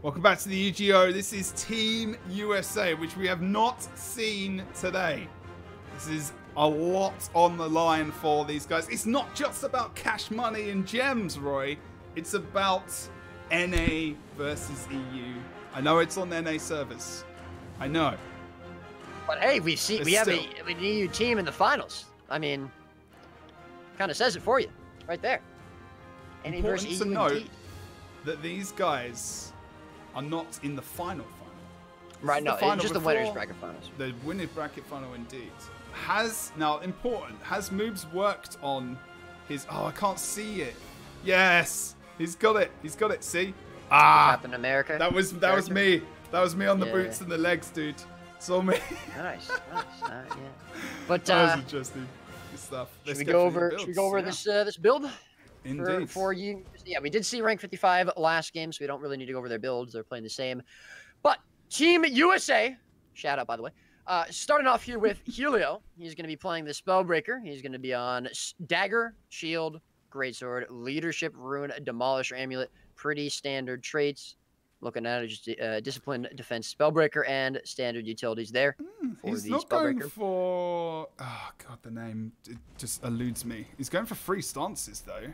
Welcome back to the UGO. This is Team USA, which we have not seen today. This is a lot on the line for these guys. It's not just about cash money and gems, Roy. It's about NA versus EU. I know it's on NA service. I know. But hey, we have an EU team in the finals. I mean, kind of says it for you, right there. NA versus EU. Important to note that these guys are not in the final. Right, no, it's just the winners bracket finals. The winners bracket final, indeed. Has Moobs worked on his? Oh, I can't see it. Yes, he's got it. He's got it. See? Ah, Captain America. That was me. That was me on the boots and the legs, dude. Saw me. Nice. Yeah. But that was interesting. Good stuff. Should we go over this build? Indeed. For you, yeah, we did see rank 55 last game, so we don't really need to go over their builds. They're playing the same. But Team USA, shout out by the way, starting off here with Helio. He's going to be playing the Spellbreaker. He's going to be on Dagger, Shield, Greatsword, Leadership, Rune, Demolisher, Amulet. Pretty standard traits. Looking at it, just Discipline, Defense, Spellbreaker, and standard utilities there. He's not going for... Oh, God, the name it just eludes me. He's going for 3 stances, though.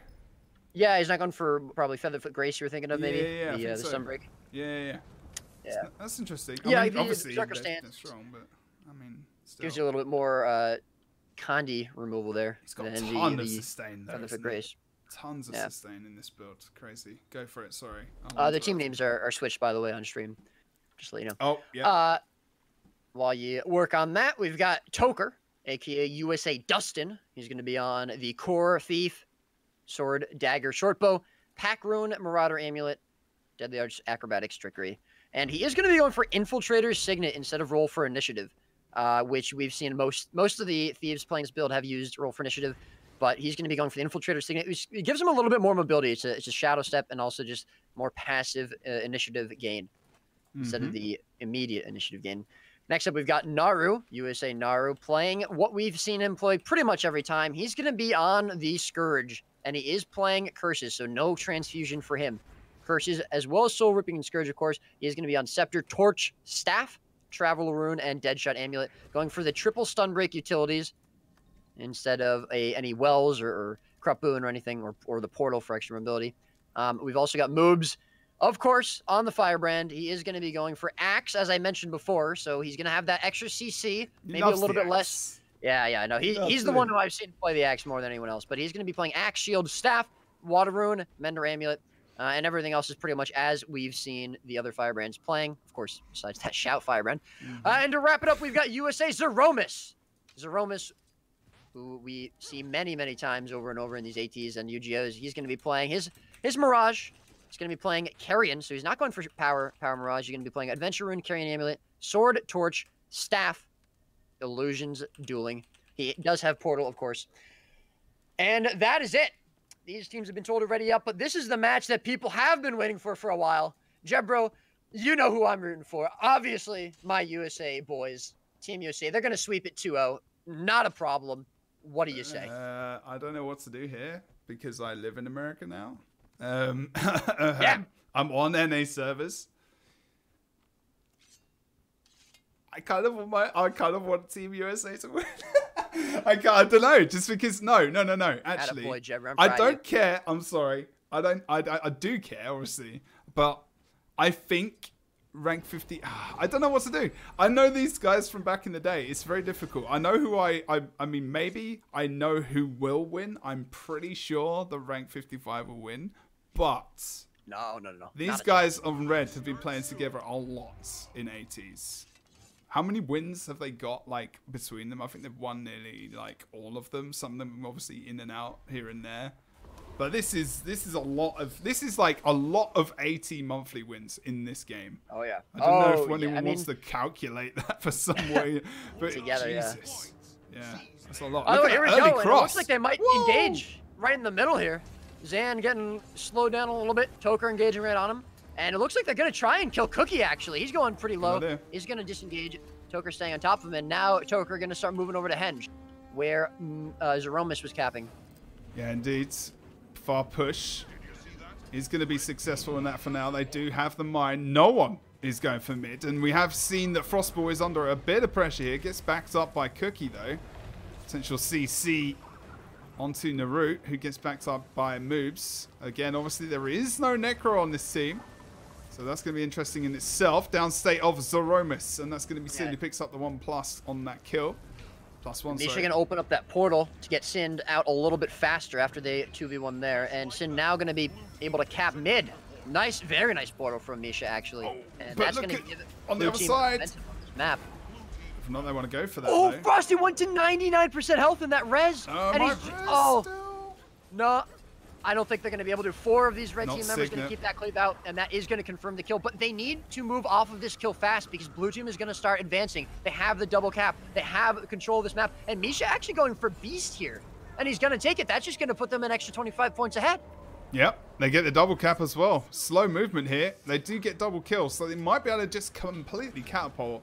Yeah, he's not going for probably Featherfoot Grace you were thinking of, maybe? Yeah, the Sunbreak. Yeah. That's interesting. Yeah, I mean, obviously, they're strong, but, I mean, still. Gives you a little bit more Condi removal there. He's got a ton of sustain, though, Featherfoot Grace. Tons of sustain in this build. Crazy. Go for it, sorry. The team names are switched, by the way, on stream. Just to let you know. Oh, yeah. While you work on that, we've got Toker, a.k.a. USA Dustin. He's going to be on the Core, Thief, Sword, Dagger, Shortbow, Pack Rune, Marauder, Amulet, Deadly Arts, Acrobatics, Trickery. And he is going to be going for Infiltrator's Signet instead of Roll for Initiative, which we've seen most of the Thieves playing this build have used Roll for Initiative. But he's going to be going for the Infiltrator Signet. It gives him a little bit more mobility. It's a Shadow Step and also just more passive initiative gain instead of the immediate initiative gain. Next up, we've got Naru, USA Naru, playing what we've seen him play pretty much every time. He's going to be on the Scourge, and he is playing Curses, so no transfusion for him. Curses, as well as Soul Ripping and Scourge, of course. He is going to be on Scepter, Torch, Staff, Travel Rune, and Deadshot Amulet, going for the triple Stun Break utilities instead of any Wells or Corrupt Boon or anything, or the Portal for extra mobility. We've also got Moobs, of course, on the Firebrand. He is going to be going for Axe, as I mentioned before, so he's going to have that extra CC, maybe a little bit less. Yeah, I know. He's the one who I've seen play the Axe more than anyone else, but he's going to be playing Axe, Shield, Staff, Water Rune, Mender Amulet, and everything else is pretty much as we've seen the other Firebrands playing, of course, besides that Shout Firebrand. And to wrap it up, we've got USA Zeromus. Zeromus, who we see many, many times over and over in these ATs and UGOs. He's going to be playing his Mirage. He's going to be playing Carrion, so he's not going for Power Mirage. He's going to be playing Adventure Rune, Carrion Amulet, Sword, Torch, Staff, Illusions, Dueling. He does have Portal, of course. And that is it. These teams have been told to ready up, but this is the match that people have been waiting for a while. Jebro, you know who I'm rooting for. Obviously, my USA boys, Team USA. They're going to sweep it 2-0. Not a problem. What do you say? I don't know what to do here because I live in America now. Yeah. I'm on NA servers. I kind of want Team USA to win. I don't know, just because no. Actually, Attaboy, I don't care. I'm sorry. I do care, obviously, but I think rank 50. I don't know what to do. I know these guys from back in the day. It's very difficult. I know who I mean, maybe I know who will win. I'm pretty sure the rank 55 will win, but no. These guys on red have been playing together a lot in ATs. How many wins have they got, like, between them? I think they've won nearly, like, all of them. Some of them obviously in and out here and there. But this is like a lot of AT monthly wins in this game. Oh yeah. I don't know if anyone wants to calculate that for some way. But together, Jesus. Yeah, that's a lot. Oh, here we go. And it looks like they might engage right in the middle here. Zan getting slowed down a little bit. Toker engaging right on him. And it looks like they're going to try and kill Cookie, actually. He's going pretty low. He's going to disengage. Toker staying on top of him. And now Toker going to start moving over to Henge, where Zeromus was capping. Yeah, indeed. Far push. is going to be successful in that for now. They do have the mine. No one is going for mid. And we have seen that Frostball is under a bit of pressure here. Gets backed up by Cookie, though. Potential CC onto Narut, who gets backed up by Moobs. Again, obviously, there is no Necro on this team. So that's going to be interesting in itself. Downstate of Zeromus. And that's going to be Sin who picks up the 1+ on that kill. +1. Misha going to open up that portal to get Sin out a little bit faster after they 2v1 there. And Sin now going to be able to cap mid. Nice, very nice portal from Misha, actually. Oh, and that's going to give on the other side. Map. If not, they want to go for that. Oh, though. Frosty went to 99% health in that res. And he's no. I don't think they're going to be able to. 4 of these red team members going to keep that cleave out, and that is going to confirm the kill. But they need to move off of this kill fast because blue team is going to start advancing. They have the double cap. They have control of this map. And Misha actually going for Beast here. And he's going to take it. That's just going to put them an extra 25 points ahead. Yep, they get the double cap as well. Slow movement here. They do get double kills, so they might be able to just completely catapult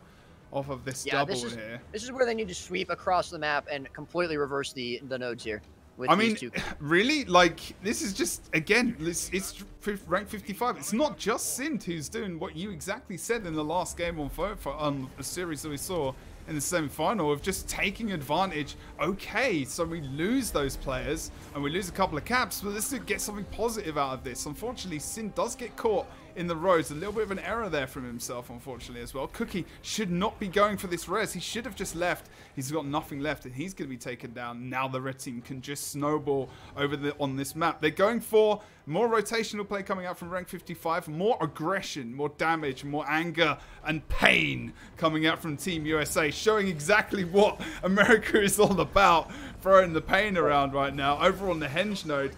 off of this double here. This is where they need to sweep across the map and completely reverse the nodes here. I mean, really? Like, this is just, again, it's rank 55. It's not just Sint who's doing what you exactly said in the last game on a series that we saw in the semi-final of just taking advantage. Okay, so we lose those players and we lose a couple of caps, but let's get something positive out of this. Unfortunately, Sint does get caught in the roads. A little bit of an error there from himself, unfortunately, as well. Cookie should not be going for this res. He should have just left. He's got nothing left, and he's going to be taken down. Now the red team can just snowball on this map. They're going for more rotational play coming out from rank 55, more aggression, more damage, more anger, and pain coming out from Team USA, showing exactly what America is all about, throwing the pain around right now. Over on the Henge node,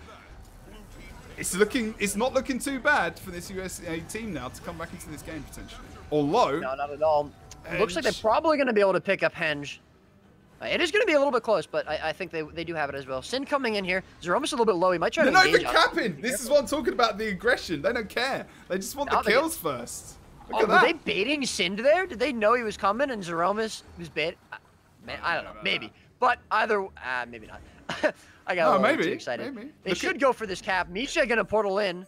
it's not looking too bad for this USA team now to come back into this game potentially. Although, no, not at all. Looks like they're probably going to be able to pick up Henge. It is going to be a little bit close, but I think they do have it as well. Sin coming in here. Zeromus a little bit low. He might try to engage. They're not even capping. This is what I'm talking about, the aggression. They don't care. They just want the kills first. Look at that. Were they baiting Sin there? Did they know he was coming and Zeromus was bait? Man, I don't know. Maybe. But either, maybe not. I got a little too excited. Maybe. They should go for this cap. Misha going to portal in.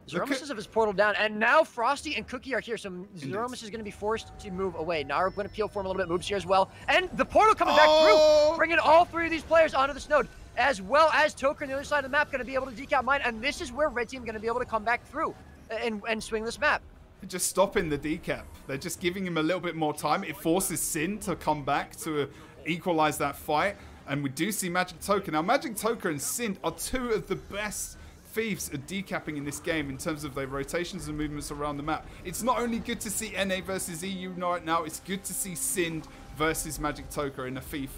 Zeromus has his portal down, and now Frosty and Cookie are here, so Zeromus is going to be forced to move away. Narup going to peel for him a little bit, moves here as well, and the portal coming back through, bringing all 3 of these players onto this node, as well as Toker on the other side of the map going to be able to decap mine, and this is where red team going to be able to come back through and swing this map. They're just stopping the decap. They're just giving him a little bit more time. It forces Sin to come back to equalize that fight, and we do see Magic Toker. Now, Magic Toker and Sin are 2 of the best thieves are decapping in this game in terms of their rotations and movements around the map. It's not only good to see NA versus EU right now, it's good to see Sind versus Magic Toker in a thief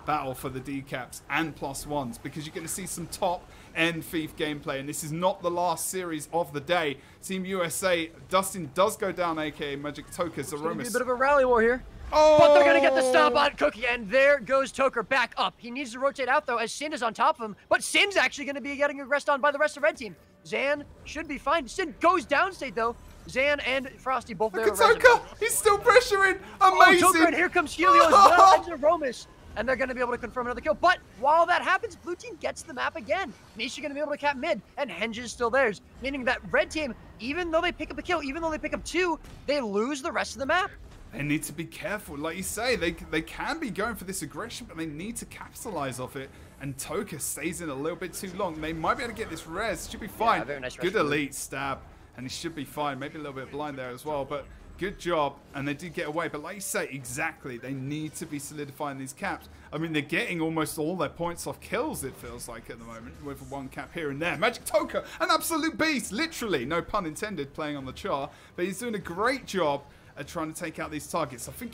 battle for the decaps and +1s, because you're going to see some top-end thief gameplay, and this is not the last series of the day. Team USA, Dustin does go down, aka Magic Toker. It's going to be a bit of a rally war here. But they're going to get the stop on Cookie, and there goes Toker back up. He needs to rotate out, though, as Sin is on top of him. But Sin's actually going to be getting aggressed on by the rest of red team. Zan should be fine. Sin goes downstate, though. Zan and Frosty both there. Look at Toker! He's still pressuring! Amazing! Toker, and here comes Helio as well, and Zeromus. And they're going to be able to confirm another kill. But while that happens, blue team gets the map again. Misha going to be able to cap mid, and Henge is still theirs. Meaning that red team, even though they pick up a kill, even though they pick up 2, they lose the rest of the map. They need to be careful. Like you say, they can be going for this aggression, but they need to capitalize off it. And Toker stays in a little bit too long. They might be able to get this res. Should be fine. Yeah, very nice good elite stab. And he should be fine. Maybe a little bit blind there as well. But good job. And they did get away. But like you say, exactly. They need to be solidifying these caps. I mean, they're getting almost all their points off kills, it feels like, at the moment. With 1 cap here and there. Magic Toker, an absolute beast. Literally. No pun intended, playing on the char. But he's doing a great job at trying to take out these targets. I think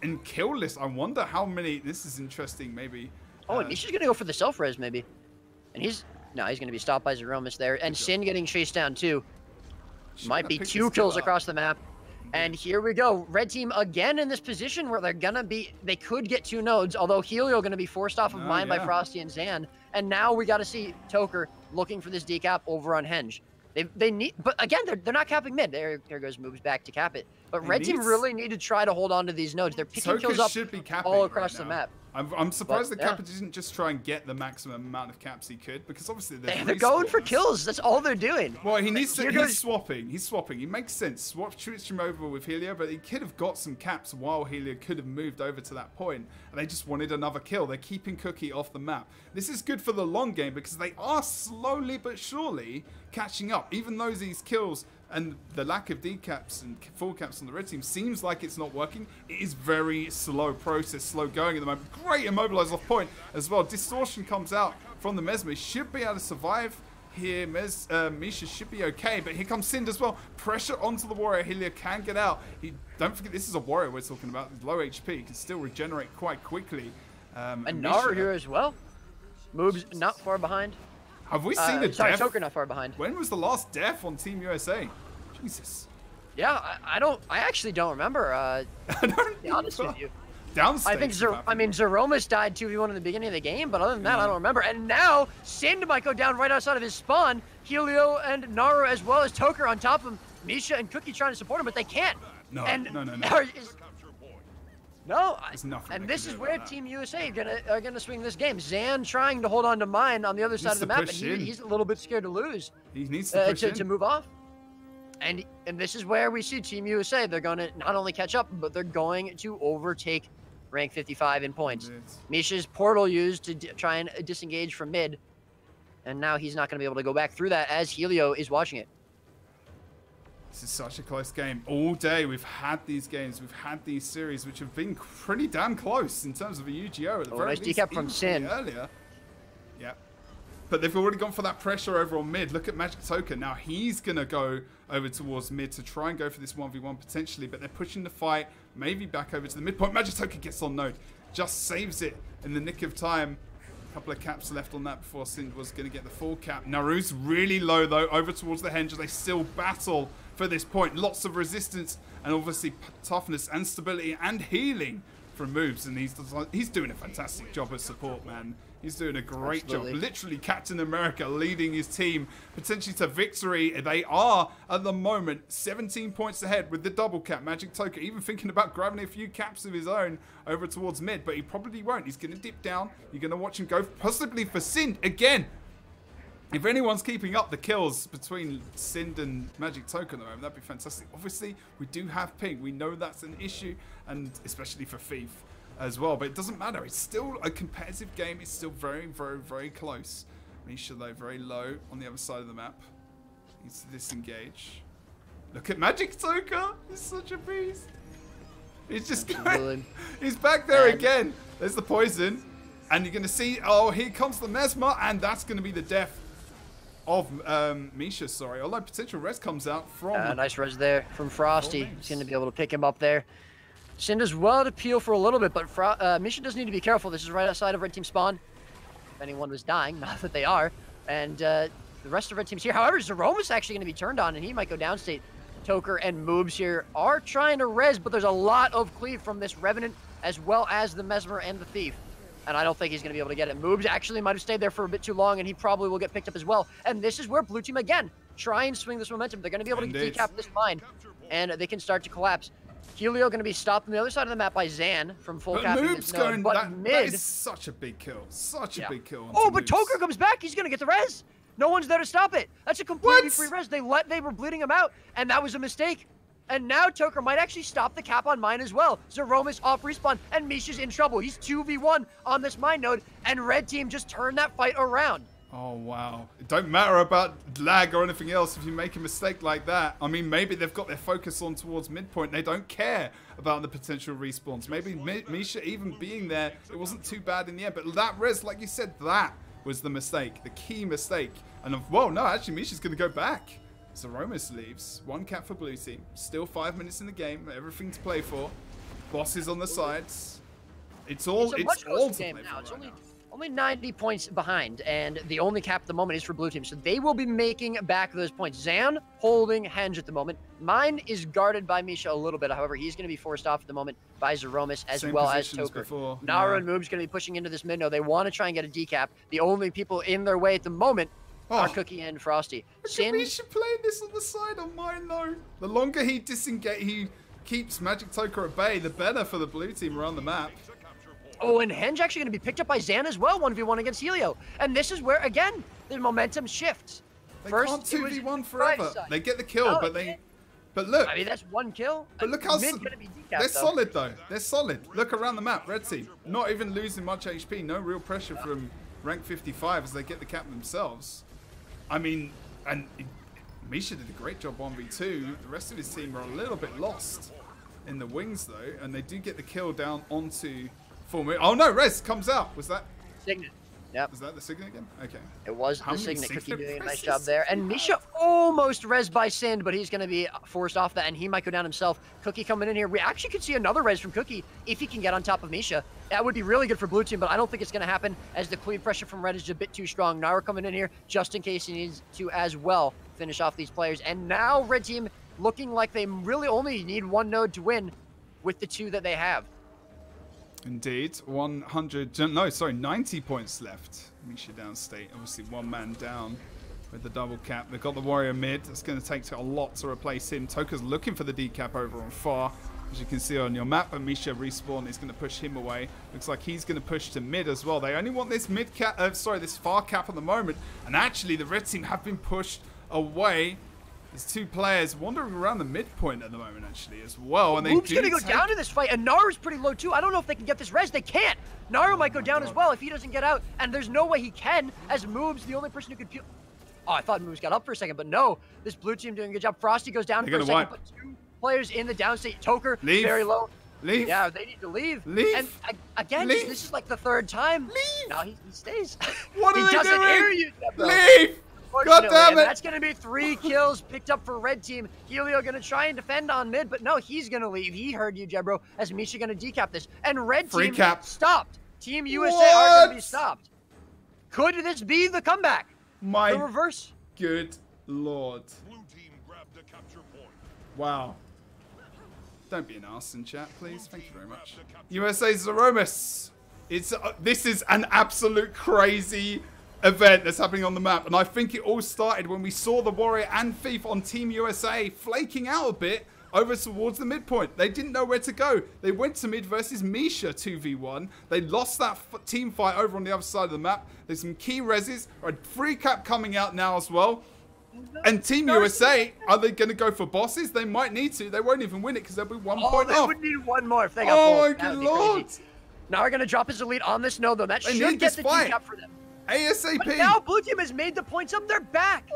in kill list, I wonder how many. This is interesting, maybe. Oh, and Nisha's going to go for the self-res, maybe. And he's going to be stopped by Zeromus there. And Sin getting chased down, too. Might be 2 kills across the map. And here we go. Red team again in this position where they're going to be, they could get 2 nodes, although Helio going to be forced off of mine by Frosty and Zan. And now we got to see Toker looking for this decap over on Henge. They need, but again, they're not capping mid. There goes moves back to cap it. But Red Team really need to try to hold on to these nodes. They're picking kills up should be capping all across right the now. map. I'm surprised the Kappa didn't just try and get the maximum amount of caps he could, because obviously they're going for kills. That's all they're doing. Well, he needs to. He's swapping. He's swapping. He makes sense. Switch him over with Helio, but he could have got some caps while Helio could have moved over to that point, and they just wanted another kill. They're keeping Cookie off the map. This is good for the long game because they are slowly but surely catching up. Even though these kills and the lack of decaps and full caps on the red team seems like it's not working, it is very slow process, slow going at the moment. Great immobilize off point as well. Distortion comes out from the Mesmer. He should be able to survive here. Misha should be okay, but here comes Sind as well. Pressure onto the warrior. Helio can get out. Don't forget, this is a warrior we're talking about. He's low HP. He can still regenerate quite quickly. And Naru here as well. Moves not far behind. Have we seen a sorry, death? Toker not far behind. When was the last death on Team USA? Jesus. Yeah, I actually don't remember. I don't be honest with you. Downstage. I think Zeromus died 2v1 in the beginning of the game, but other than that, I don't remember. And now Sind might go down right outside of his spawn. Helio and Naru as well as Toker on top of him. Misha and Cookie trying to support him, but they can't. No. No, nothing. And this is where Team USA are gonna swing this game. Zan trying to hold on to mine on the other side of the map, and he's a little bit scared to lose. He needs to push to move off. And this is where we see Team USA. They're going to not only catch up, but they're going to overtake rank 55 in points. Misha's portal used to try and disengage from mid, and now he's not going to be able to go back through that as Helio is watching it. This is such a close game. All day we've had these games, we've had these series, which have been pretty damn close in terms of a UGO. At the very nice decap from Sin earlier. Yeah. But they've already gone for that pressure over on mid. Look at Magic Token. Now he's going to go over towards mid to try and go for this 1v1 potentially, but they're pushing the fight maybe back over to the midpoint. Magic Token gets on node. Just saves it in the nick of time. A couple of caps left on that before Sind was going to get the full cap. Naru's really low though, over towards the Henge. They still battle for this point. Lots of resistance and obviously toughness and stability and healing from moves, and he's doing a fantastic job as support, man. He's doing a great job. Literally Captain America leading his team potentially to victory. They are at the moment 17 points ahead with the double cap. Magic Toker even thinking about grabbing a few caps of his own over towards mid, but he probably won't. He's going to dip down. You're going to watch him go possibly for Sind again. If anyone's keeping up the kills between Sind and Magic Token at the moment, that'd be fantastic. Obviously, we do have ping. We know that's an issue, and especially for Thief as well. But it doesn't matter. It's still a competitive game. It's still very, very, very close. Misha, though, very low on the other side of the map. Needs to disengage. Look at Magic Token. He's such a beast. He's just going. He's back there again. There's the poison. And you're going to see, oh, here comes the Mesmer, and that's going to be the death of Misha, sorry. Although potential res comes out from... nice res there from Frosty. He's going to be able to pick him up there. Sind as well to peel for a little bit, but Misha does need to be careful. This is right outside of red team spawn. If anyone was dying, not that they are. And the rest of red team's here. However, Zeromus actually going to be turned on, and he might go downstate. Toker and Moobs here are trying to res, but there's a lot of cleave from this Revenant, as well as the Mesmer and the Thief. And I don't think he's going to be able to get it. Moobs actually might have stayed there for a bit too long, and he probably will get picked up as well. And this is where blue team, again, try and swing this momentum. They're going to be able to decap this mine, and they can start to collapse. Helio going to be stopped on the other side of the map by Zan from full capping this node. But mid... That is such a big kill. Such a big kill. Oh, but Toker comes back. He's going to get the res. No one's there to stop it. That's a completely free res. They were bleeding him out, and that was a mistake. And now Toker might actually stop the cap on mine as well. Zeromus off respawn, and Misha's in trouble. He's 2v1 on this mine node, and red team just turned that fight around. Oh, wow. It don't matter about lag or anything else if you make a mistake like that. I mean, maybe they've got their focus on towards midpoint. They don't care about the potential respawns. Maybe Misha even being there, it wasn't too bad in the end. But that res, like you said, that was the mistake, the key mistake. And, well, no, actually, Misha's going to go back. Zeromus leaves. One cap for blue team. Still 5 minutes in the game. Everything to play for. Bosses on the sides. It's all to play now. It's right now. Only 90 points behind, and the only cap at the moment is for blue team. So they will be making back those points. Zan holding Henge at the moment. Mine is guarded by Misha a little bit. However, he's going to be forced off at the moment by Zeromus as well as Toker. Naru and Moob's going to be pushing into this mid node. They want to try and get a decap. The only people in their way at the moment are Cookie and Frosty. Misha playing this on the side on mine though. The longer he keeps Magic Toker at bay, the better for the blue team around the map. Oh, and Henge actually going to be picked up by Zan as well, 1v1 against Helio. And this is where, again, the momentum shifts. They can't 2v1 forever. They get the kill, but look. I mean, that's one kill. But look how they're solid, though. They're solid. Look around the map, red team. Not even losing much HP. No real pressure from rank 55 as they get the cap themselves. I mean, and Misha did a great job 1v2. The rest of his team are a little bit lost in the wings, though. And they do get the kill down onto full move. Oh, no, Rez comes out. Was that? Signet. Yep. Was that the Signet again? Okay. It was the Signet. Cookie doing a nice job there. And Misha almost res by Sind, but he's going to be forced off that, and he might go down himself. Cookie coming in here. We actually could see another res from Cookie if he can get on top of Misha. That would be really good for blue team, but I don't think it's going to happen as the clean pressure from red is a bit too strong. Naru coming in here just in case he needs to as well finish off these players. And now red team looking like they really only need one node to win with the two that they have. Indeed, 90 points left. Misha downstate, obviously one man down with the double cap. They've got the warrior mid. It's going to take a lot to replace him. Toka's looking for the decap over on far, as you can see on your map. And Misha respawn is going to push him away. Looks like he's going to push to mid as well. They only want this mid cap, this far cap at the moment. And actually, the red team have been pushed away. There's two players wandering around the midpoint at the moment, actually, as well. And Moob's going to go down in this fight, and Naru's pretty low, too. I don't know if they can get this res. They can't. Naru might go down as well if he doesn't get out, and there's no way he can, as Moob's the only person who could... Oh, I thought Moob's got up for a second, but no. This blue team doing a good job. Frosty goes down for a second, but two players in the downstate. Toker, very low. Leave. Yeah, they need to leave. Leave. And again, this is like the third time. Leave. No, he stays. What are they doing? He doesn't hear you, Jebro. Leave. God damn it! That's going to be 3 kills picked up for red team. Helio going to try and defend on mid, but no, he's going to leave. He heard you, Jebro, as Misha going to decap this. And red team stopped. Team USA are going to be stopped. Could this be the comeback? The reverse? Good lord. Blue team grabbed a capture point. Wow. Don't be an arse in chat, please. Thank you very much. USA Zeromus. This is an absolute crazy event that's happening on the map, and I think it all started when we saw the Warrior and Thief on Team USA flaking out a bit over towards the midpoint. They didn't know where to go. They went to mid versus Misha 2v1. They lost that team fight over on the other side of the map. There's some key reses, a free cap coming out now as well. And Team USA, are they going to go for bosses? They might need to. They won't even win it because they'll be 1 point off. They would need one more if they got both. Oh my good lord. Now we're going to drop his elite on this node, though. That should get the decap for them. ASAP. But now blue team has made the points up. They're back.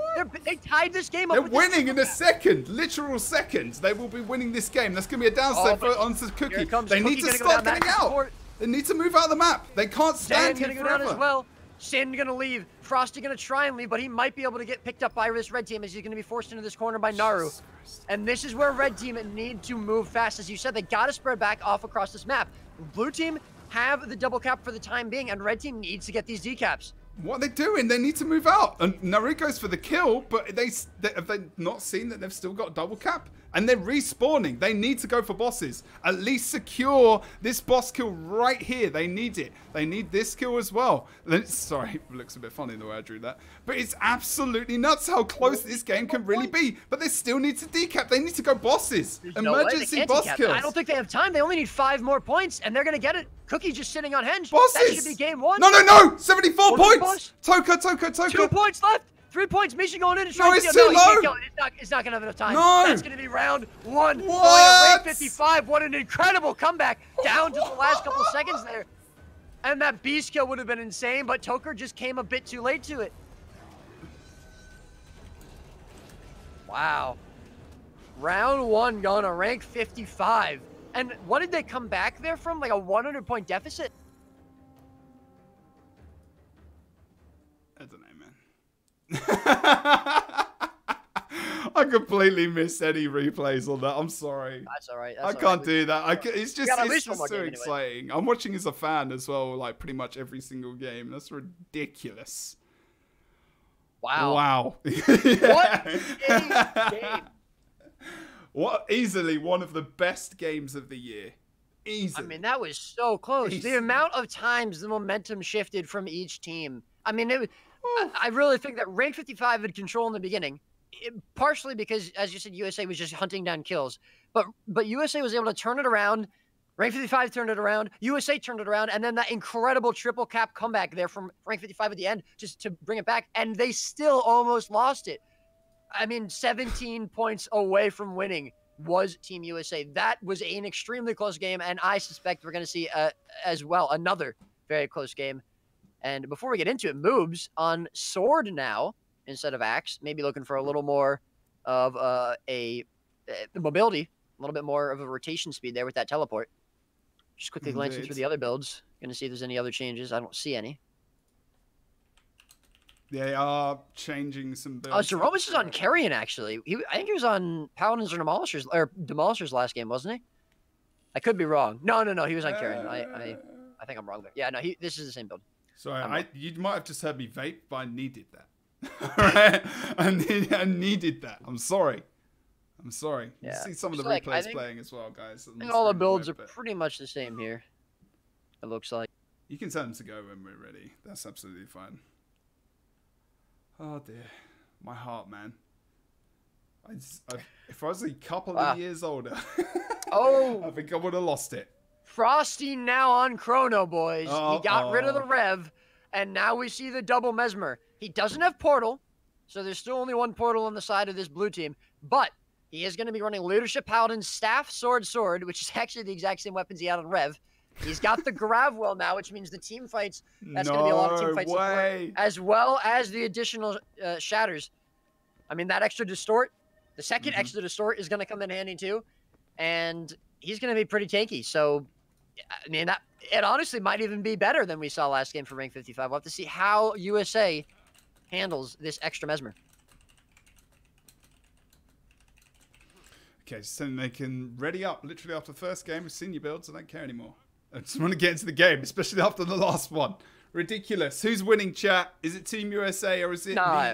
They tied this game up. They're winning in a second, literal second. They will be winning this game. That's going to be a downside for onto Cookie. They need to start getting out. They need to move out of the map. They can't stand here forever. Down as well. Sin gonna leave. Frosty gonna try and leave, but he might be able to get picked up by this red team as he's gonna be forced into this corner by Naru. And this is where red team need to move fast. As you said, they gotta spread back off across this map. Blue team have the double cap for the time being, and red team needs to get these decaps. What are they doing? They need to move out. And Naru goes for the kill, but have they not seen that they've still got double cap? And they're respawning. They need to go for bosses. At least secure this boss kill right here. They need it. They need this kill as well. Sorry, it looks a bit funny the way I drew that. But it's absolutely nuts how close this game can really be. But they still need to decap. They need to go bosses. Emergency boss kills. I don't think they have time. They only need 5 more points, and they're going to get it. Cookie just sitting on Henge. Bosses! That should be game 1. No! 74 points! Toka. 2 points left. 3 points. Misha going in and No, trying it's to too low. It's not going to have enough time. No. That's going to be round 1. What? Rate 55. What an incredible comeback down to the last couple seconds there. And that beast kill would have been insane, but Toker just came a bit too late to it. Wow. Round 1 going to rank 55. And what did they come back there from? Like a 100-point deficit? I don't know, man. I completely missed any replays on that. I'm sorry. That's all right. I can't do that. It's just so exciting. Anyway. I'm watching as a fan as well, like pretty much every single game. That's ridiculous. Wow. What a game. What easily one of the best games of the year. Easily. I mean, that was so close. The amount of times the momentum shifted from each team. I mean, I really think that rank 55 had control in the beginning, partially because, as you said, USA was just hunting down kills. But USA was able to turn it around. Rank 55 turned it around. USA turned it around. And then that incredible triple cap comeback there from Rank 55 at the end just to bring it back. And they still almost lost it. I mean, 17 points away from winning was Team USA. That was an extremely close game. And I suspect we're going to see as well another very close game. And before we get into it, Moobs on Sword now instead of Axe. Maybe looking for a little more of the mobility, a little bit more of a rotation speed there with that teleport. Just quickly glancing through the other builds. Going to see if there's any other changes. I don't see any. They are changing some builds. Zeromus is on Carrion, actually. I think he was on Paladins or Demolishers last game, wasn't he? I could be wrong. No. He was on Carrion. I think I'm wrong there. Yeah, no, this is the same build. Sorry, you might have just heard me vape, but I needed that. Right? I needed that. I'm sorry. Yeah. You see some of the replays playing as well, guys. I think all the builds are pretty much the same here. It looks like. You can tell them to go when we're ready. That's absolutely fine. Oh dear, my heart, man. If I was a couple of years older, I think I would have lost it. Frosty now on Chrono, boys. He got rid of the Rev, and now we see the double Mesmer. He doesn't have Portal, so there's still only one Portal on the side of this blue team, but he is going to be running Leadership Paladin, Staff, Sword, which is actually the exact same weapons he had on Rev. He's got the Gravwell now, which means the team fights, that's going to be a lot of team fights support, as well as the additional shatters. I mean, that extra distort, the second extra distort is going to come in handy too, and he's going to be pretty tanky. So, I mean, it honestly might even be better than we saw last game for Rank 55. We'll have to see how USA handles this extra Mesmer. Okay, so they can ready up literally after the first game with senior builds. I don't care anymore. I just want to get into the game, especially after the last one. Ridiculous. Who's winning, chat? Is it Team USA or is it me?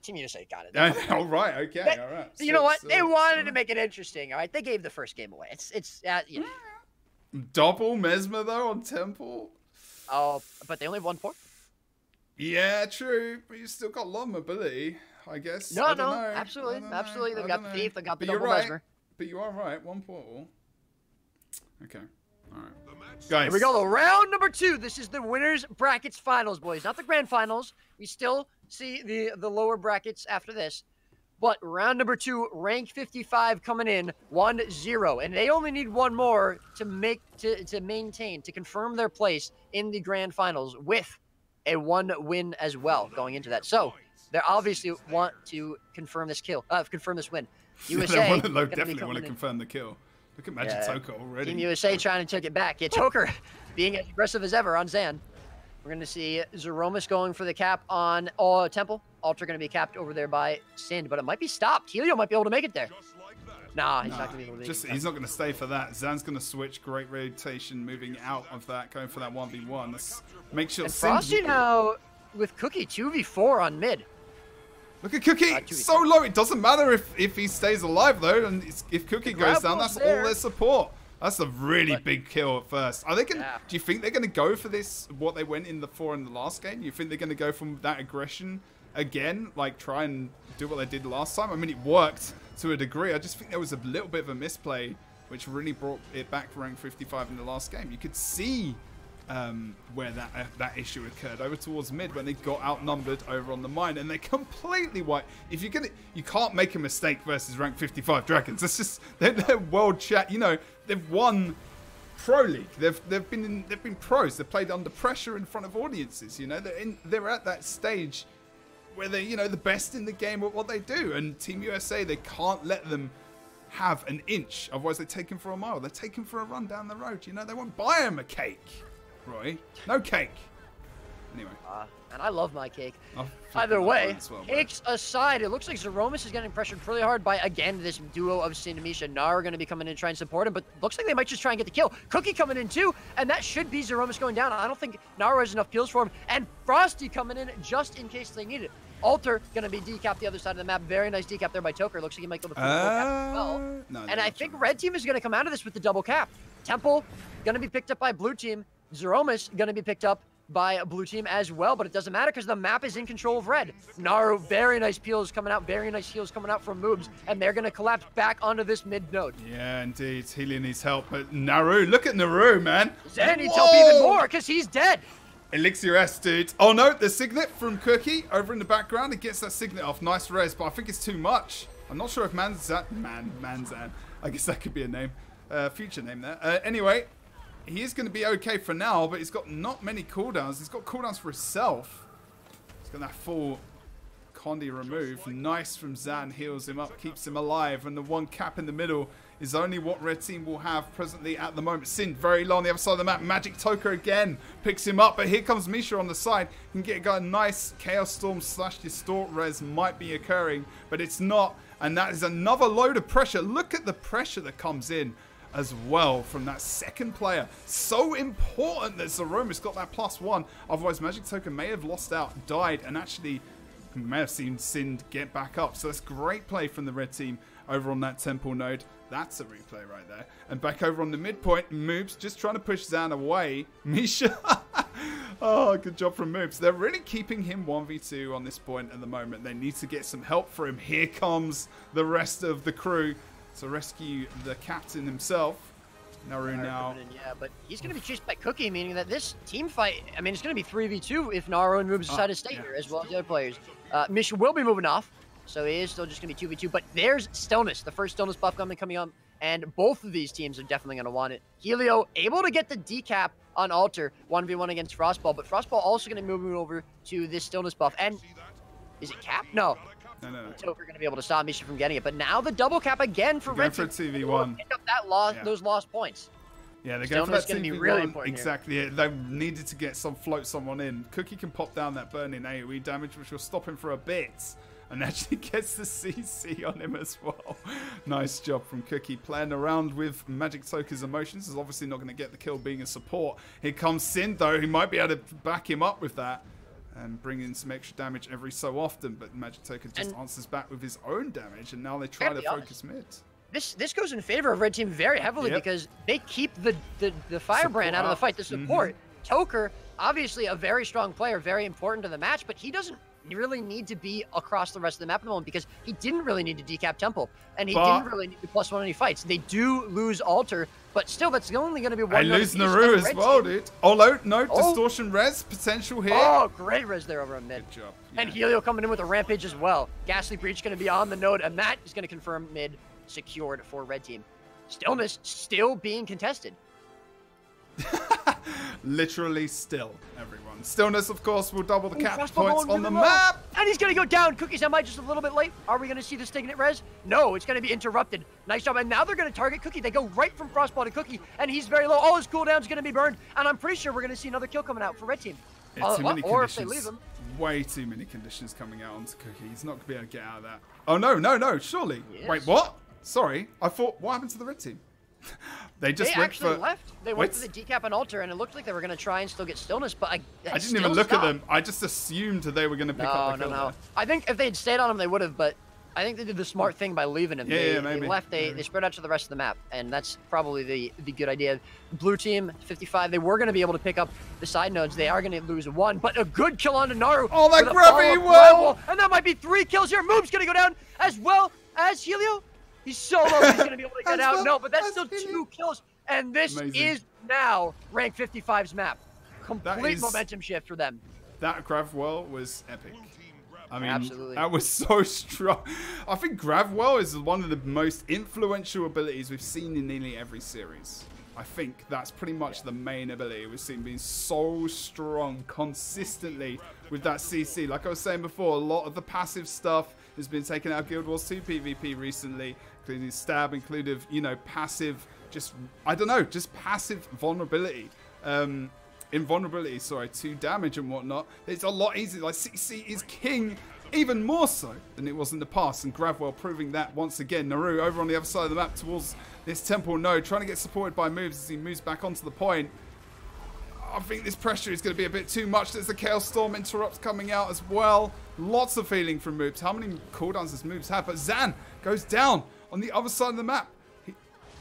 Team USA got it. All right, okay, all right. You know what? They wanted to make it interesting, all right? They gave the first game away. It's you know. Double Mesmer, though, on Temple? Oh, but they only have one port? Yeah, true. But you still got a lot of mobility, I guess. No, absolutely. They've got the Thief, they've got the double Mesmer. But you are right, one portal. Okay. All right. Guys. Here we go. Round number 2. This is the winners brackets finals, boys. Not the grand finals. We still see the lower brackets after this. But round number 2, rank 55 coming in 1-0. And they only need one more to maintain, to confirm their place in the grand finals with a 1 win as well going into that. So they obviously want to confirm this win. USA definitely want to confirm the kill. Look at Magic Toker already. Team USA trying to take it back. Yeah, Toker being as aggressive as ever on Zan. We're going to see Zeromus going for the cap on Temple. Alter going to be capped over there by Sind, but it might be stopped. Helio might be able to make it there. Nah, he's not going to be able to make it. He's not going to stay for that. Zan's going to switch. Great rotation, moving out of that, going for that 1v1. Let's make sure. And Frosty now with Cookie 2v4 on mid. Look at Cookie, so low. It doesn't matter if he stays alive though, and if Cookie goes down, that's all their support. That's a really big kill at first. Are they going? Do you think they're going to go for this? What they went in for in the last game? You think they're going to go from that aggression again? Like try and do what they did last time? I mean, it worked to a degree. I just think there was a little bit of a misplay, which really brought it back for rank 55 in the last game. You could see where that issue occurred over towards mid when they got outnumbered over on the mine, and they completely wiped. If you can't make a mistake versus rank 55 dragons. That's just they're world chat. You know, they've won pro league. They've been pros. They've played under pressure in front of audiences. You know, they're at that stage where they're the best in the game at what they do. And Team USA, they can't let them have an inch, otherwise they take him for a mile. They take him for a run down the road. You know, they won't buy him a cake. Roy, no cake. Anyway. And I love my cake. Either way, cakes aside, it looks like Zeromus is getting pressured pretty hard by, again, this duo of Sin and Misha. Nara going to be coming in and try and support him, but looks like they might just try and get the kill. Cookie coming in too, and that should be Zeromus going down. I don't think Nara has enough kills for him. And Frosty coming in just in case they need it. Alter going to be decapped the other side of the map. Very nice decap there by Toker. Looks like he might go the full cap as well. And I think red team is going to come out of this with the double cap. Temple going to be picked up by blue team. Zeromus going to be picked up by blue team as well, but it doesn't matter because the map is in control of red. Naru, very nice peels coming out, very nice heals coming out from moves, and they're going to collapse back onto this mid node. Yeah, indeed. Healy needs help, but Naru, look at Naru, man. Zen needs help even more because he's dead. Elixir S, dude. Oh no, the signet from Cookie over in the background. He gets that signet off. Nice res, but I think it's too much. I'm not sure if Manzan. I guess that could be a name. Future name there. Anyway. He is going to be okay for now, but he's got not many cooldowns. He's got cooldowns for himself. He's got that full Condi remove. Nice from Zan. Heals him up, keeps him alive. And the one cap in the middle is only what red team will have presently at the moment. Sin very low on the other side of the map. Magic Toker again picks him up. But here comes Misha on the side. He can get a nice Chaos Storm / Distort res might be occurring, but it's not. And that is another load of pressure. Look at the pressure that comes in as well from that second player. So important that Zeroma's got that +1. Otherwise, Magic Token may have lost out, died, and actually may have seen Sin get back up. So that's great play from the red team over on that temple node. That's a replay right there. And back over on the midpoint, Moobs just trying to push Zan away. Misha. Oh, good job from Moobs. They're really keeping him 1v2 on this point at the moment. They need to get some help for him. Here comes the rest of the crew to rescue the captain himself. Naru now. Yeah, but he's going to be chased by Cookie, meaning that this team fight, I mean, it's going to be 3v2 if Naru and Moobs decide to stay here, as well as the other players. Misha will be moving off, so he is still just going to be 2v2, but there's Stillness, the first Stillness buff coming up, and both of these teams are definitely going to want it. Helio able to get the decap on Alter, 1v1 against Frostball, but Frostball also going to move over to this Stillness buff, and is it cap? No. No. Toker going to be able to stop Misha from getting it, but now the double cap again for red team. For 2v1. Pick up that those lost points. Yeah, they're going for that 2v1. Be really important exactly it. They needed to float someone in. Cookie can pop down that burning AoE damage, which will stop him for a bit, and actually gets the CC on him as well. Nice job from Cookie. Playing around with Magic Toker's emotions. Is obviously not going to get the kill being a support. Here comes Sin, though. He might be able to back him up with that and bring in some extra damage every so often, but Magic Toker just answers back with his own damage, and now they try to focus mid. This goes in favor of red team very heavily because they keep the Firebrand out of the fight, the support. Toker, obviously a very strong player, very important to the match, but he doesn't really need to be across the rest of the map at the moment because he didn't really need to decap Temple, and he didn't really need to +1 any fights. They do lose Alter, but still, that's only going to be one. I lose Naru as well, dude. Oh, no, distortion res potential here. Oh, great res there over on mid. Good job. Yeah. And Helio coming in with a rampage as well. Ghastly Breach going to be on the node, and that is going to confirm mid secured for red team. Stillness still being contested. Literally still, everyone. Stillness, of course, will double the cap points on the map. And he's going to go down. Cookies, am I just a little bit late? Are we going to see the Stignet res? No, it's going to be interrupted. Nice job. And now they're going to target Cookie. They go right from Frostball to Cookie, and he's very low. All his cooldown's going to be burned. And I'm pretty sure we're going to see another kill coming out for red team. Or if they leave him. Way too many conditions coming out onto Cookie. He's not going to be able to get out of that. Oh, no, surely. Yes. Wait, what? Sorry. I thought, what happened to the red team? They actually left. They went for the decap and Alter, and it looked like they were going to try and still get Stillness, but I didn't even look at them. I just assumed that they were going to pick up the kill. No. I think if they had stayed on him, they would have, but I think they did the smart thing by leaving him. Maybe. They left. They spread out to the rest of the map, and that's probably the good idea. Blue team, 55, they were going to be able to pick up the side nodes. They are going to lose one, but a good kill on Naru. Oh, that gravity well! And that might be 3 kills here. Moob's going to go down as well as Helio. He's so low, he's going to be able to get out. No, but that's still 2 kills. And this is now rank 55's map. Complete momentum shift for them. That Gravwell was epic. I mean, absolutely. That was so strong. I think Gravwell is one of the most influential abilities we've seen in nearly every series. I think that's pretty much the main ability we've seen being so strong consistently with that CC. Like I was saying before, a lot of the passive stuff has been taken out of Guild Wars 2 PvP recently, including stab, including, passive, just passive vulnerability. Invulnerability, sorry, to damage and whatnot. It's a lot easier. Like, CC is king, even more so than it was in the past. And Gravwell proving that once again. Naru over on the other side of the map towards this temple node, trying to get supported by moves as he moves back onto the point. I think this pressure is going to be a bit too much. There's a Chaos Storm interrupt coming out as well. Lots of healing from Moobs. How many cooldowns does Moobs have? But Zan goes down on the other side of the map.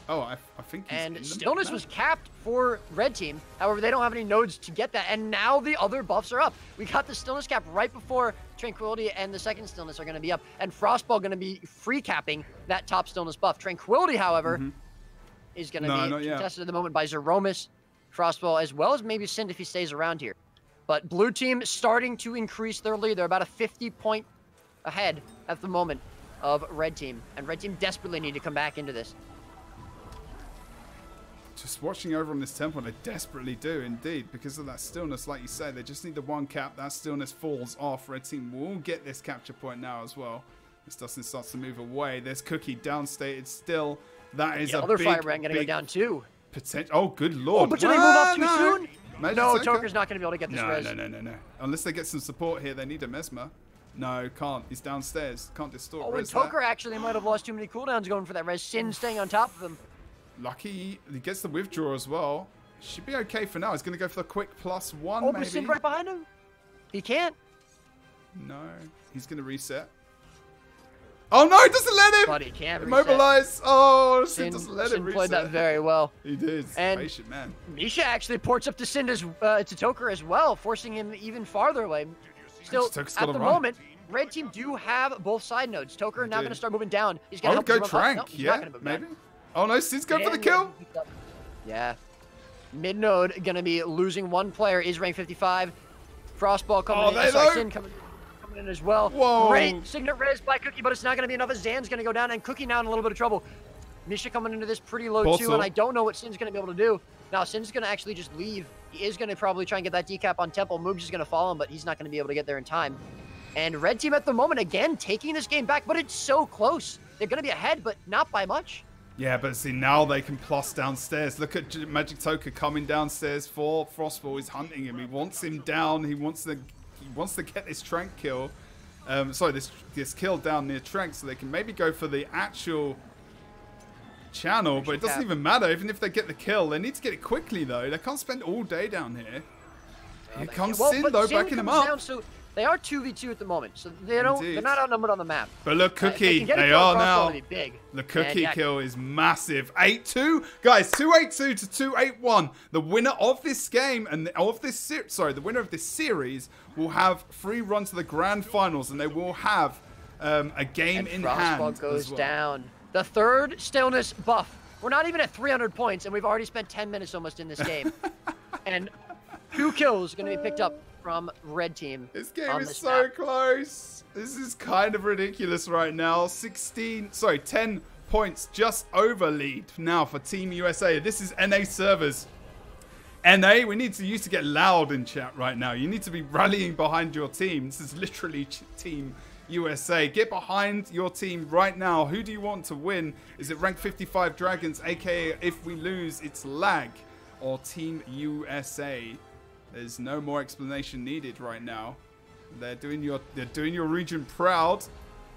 Oh, I think he's in And the Stillness map. was capped for red team. However, they don't have any nodes to get that. And now the other buffs are up. We got the Stillness cap right before Tranquility and the second Stillness are going to be up. And Frostball going to be free capping that top Stillness buff. Tranquility, however, is going to be contested at the moment by Zeromus, Frostball, as well as maybe Sind if he stays around here. But blue team starting to increase their lead. They're about a 50-point ahead at the moment of red team. And red team desperately need to come back into this. Just watching over on this temple, they desperately do indeed, because of that stillness. Like you say, they just need the one cap. That stillness falls off. Red team will get this capture point now as well. As Dustin starts to move away. There's Cookie downstated still. That is a other big, firebrand going to go down too. Potential. Oh, good lord! Oh, but did they move off too soon? Magic No, Soaker? Toker's not going to be able to get this res. No. Unless they get some support here, they need a Mesmer. No, can't. He's downstairs. Can't distort. Oh, and Toker actually might have lost too many cooldowns going for that res. Sin staying on top of him. Lucky he gets the withdraw as well. Should be okay for now. He's going to go for the quick +1, Oh, maybe. but Sin right behind him. He can't. No, he's going to reset. Oh no, he doesn't let him! But he can't immobilize. Oh, Sin Sin doesn't let him Sin reset. played that very well. He did. And patient man. Misha actually ports up to Sin to Toker as well, forcing him even farther away. Still, Toker's at gotta the run. moment, red team do have both side nodes. Toker now going to start moving down. He's going I to would help go him run up. Trank, No, he's not yeah, gonna move maybe. down. Oh no, Sin's going for the And kill. Yeah. Mid node going to be losing one player. Is rank 55. Frostball coming in. Sorry, Sin coming in as well. Whoa. Great Signet res by Cookie, but it's not going to be enough as Zan's going to go down, and Cookie now in a little bit of trouble. Misha coming into this pretty low Also, too, and I don't know what Sin's going to be able to do. Now, Sin's going to actually just leave. He is going to probably try and get that decap on Temple. Moobs is going to follow him, but he's not going to be able to get there in time. And red team at the moment, again, taking this game back, but it's so close. They're going to be ahead, but not by much. Yeah, but see, now they can plus downstairs. Look at Magic Toker coming downstairs for Frostball. He's hunting him. He wants him down. He wants to get this Trank kill. Sorry, this kill down near Trank, so they can maybe go for the actual channel, but it doesn't even matter. Even if they get the kill, they need to get it quickly, though. They can't spend all day down here. Here comes Sin, though, backing him up. Down, so they are 2v2 at the moment, so they're not outnumbered on the map. But look, Cookie, they are now. The Cookie kill is massive. 8-2, guys. 282 to 281. The winner of this game and the winner of this series will have free run to the grand finals, and they will have a game in hand. Frostball goes as well. down. The third stillness buff. We're not even at 300 points, and we've already spent 10 minutes almost in this game. And 2 kills are going to be picked up from red team. This game is so close. This is kind of ridiculous right now. 10 points just over lead now for Team USA. This is NA servers. NA, we need you to get loud in chat right now. You need to be rallying behind your team. This is literally Team USA. Get behind your team right now. Who do you want to win? Is it rank 55 Dragons, aka if we lose, it's lag, or Team USA? There's no more explanation needed right now. They're doing your region proud.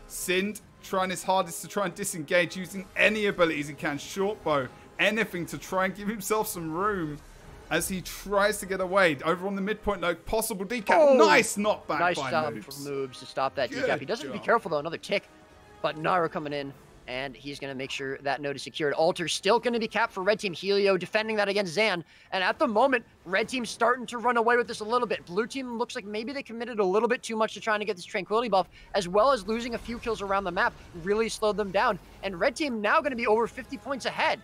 Sind trying his hardest to try and disengage, using any abilities he can, short bow, anything to try and give himself some room as he tries to get away. Over on the midpoint, no possible decap. Oh, nice knockback nice by stop Moobs. from Moobs to stop that Good decap. He doesn't job. be careful though. Another tick, but Naru coming in. And he's going to make sure that node is secured. Alter still going to be capped for red team. Helio defending that against Zan. And at the moment, red team's starting to run away with this a little bit. Blue team looks like maybe they committed a little bit too much to trying to get this tranquility buff, as well as losing a few kills around the map really slowed them down. And red team now going to be over 50 points ahead.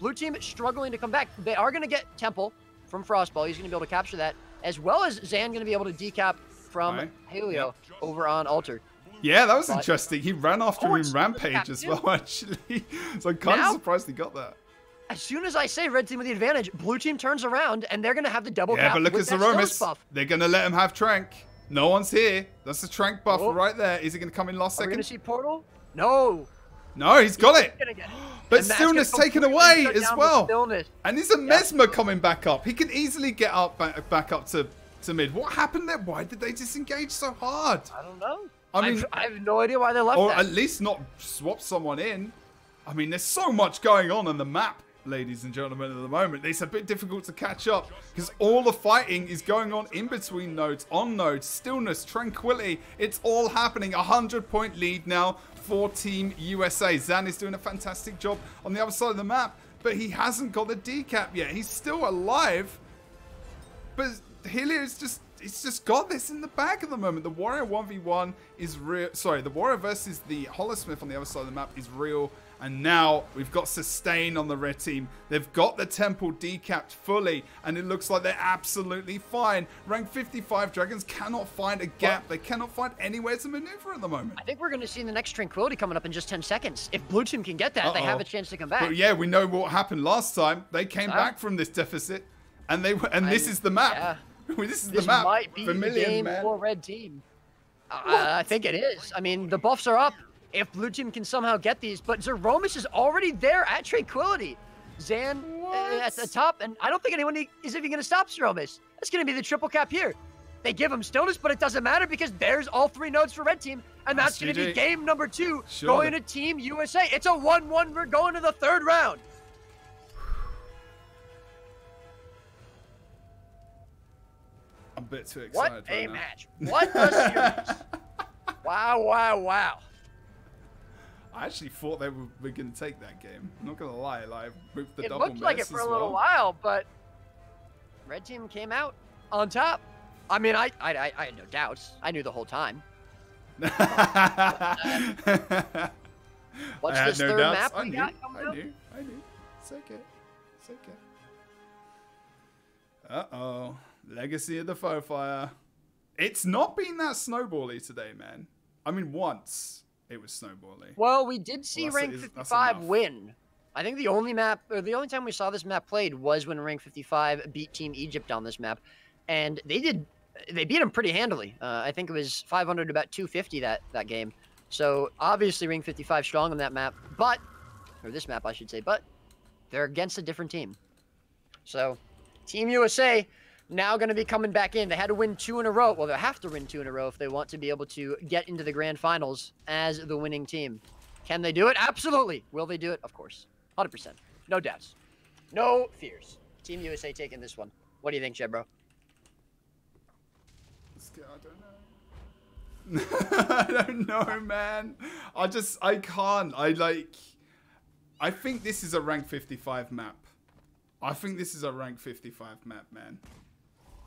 Blue team struggling to come back. They are going to get Temple from Frostball. He's going to be able to capture that, as well as Zan going to be able to decap from Helio over on Alter. Yeah, that was interesting. He ran after him in Rampage cap as too. well, actually. So I'm kind of surprised he got that. As soon as I say red team with the advantage, blue team turns around and they're going to have the double cap. Yeah, but look at with that stillness Zeromus. buff. They're going to let him have Trank. No one's here. That's the Trank buff right there. Is he going to come in last Are we second? going to see Portal? No. No, he's got it. Gonna get it. But And that's Stillness gonna taken completely away shut as down well. the Stillness. And there's a Mesmer coming back up. He can easily get up back up to mid. What happened there? Why did they disengage so hard? I don't know. I mean, I have no idea why they left or that. at least not swap someone in. I mean, there's so much going on the map ladies and gentlemen, at the moment. It's a bit difficult to catch up because all the fighting is going on in between nodes, on nodes, stillness, tranquility. It's all happening. 100-point lead now for Team USA. Zan is doing a fantastic job on the other side of the map, but he hasn't got the decap yet. He's still alive, but Helio's just got this in the bag at the moment. The Warrior 1v1 is real. Sorry, the Warrior versus the Holosmith on the other side of the map is real. And now we've got Sustain on the red team. They've got the Temple decapped fully, and it looks like they're absolutely fine. Rank 55 Dragons cannot find a gap. They cannot find anywhere to maneuver at the moment. I think we're going to see the next Tranquility coming up in just 10 seconds. If Blue Team can get that, they have a chance to come back. But yeah, we know what happened last time. They came back from this deficit, and this is the map. Yeah. This is the map. Might be the game for red team. I think it is. I mean, the buffs are up. If Blue Team can somehow get these, but Zeromus is already there at Tranquility. Zan at the top, and I don't think anyone is even going to stop Zeromus. That's going to be the triple cap here. They give him stillness, but it doesn't matter because there's all 3 nodes for red team, and that's going to be game number 2 going to Team USA. It's a 1-1. We're going to the 3rd round. I'm a bit too excited. What a match. What a series. Wow, wow, wow. I actually thought they were going to take that game. I'm not going to lie. Like, with the it double looked like it for a little while, but red team came out on top. I mean, I had no doubts. I knew the whole time. What's this third map we got coming up? I knew. It's okay. It's okay. Uh-oh. Legacy of the Foe Fire. It's not been that snowbally today, man. I mean, once it was snowbally. Well, we did see Rank 55 win. I think the only time we saw this map played was when Rank 55 beat Team Egypt on this map. And they beat them pretty handily. I think it was 500 to about 250 that game. So obviously Rank 55 strong on that map, or this map I should say, but they're against a different team. So Team USA now going to be coming back in. They had to win 2 in a row. Well, they have to win 2 in a row if they want to be able to get into the grand finals as the winning team. Can they do it? Absolutely. Will they do it? Of course. 100%. No doubts. No fears. Team USA taking this one. What do you think, Jebro? I don't know. I don't know, man. I can't. I think this is a rank 55 map. I think this is a rank 55 map, man.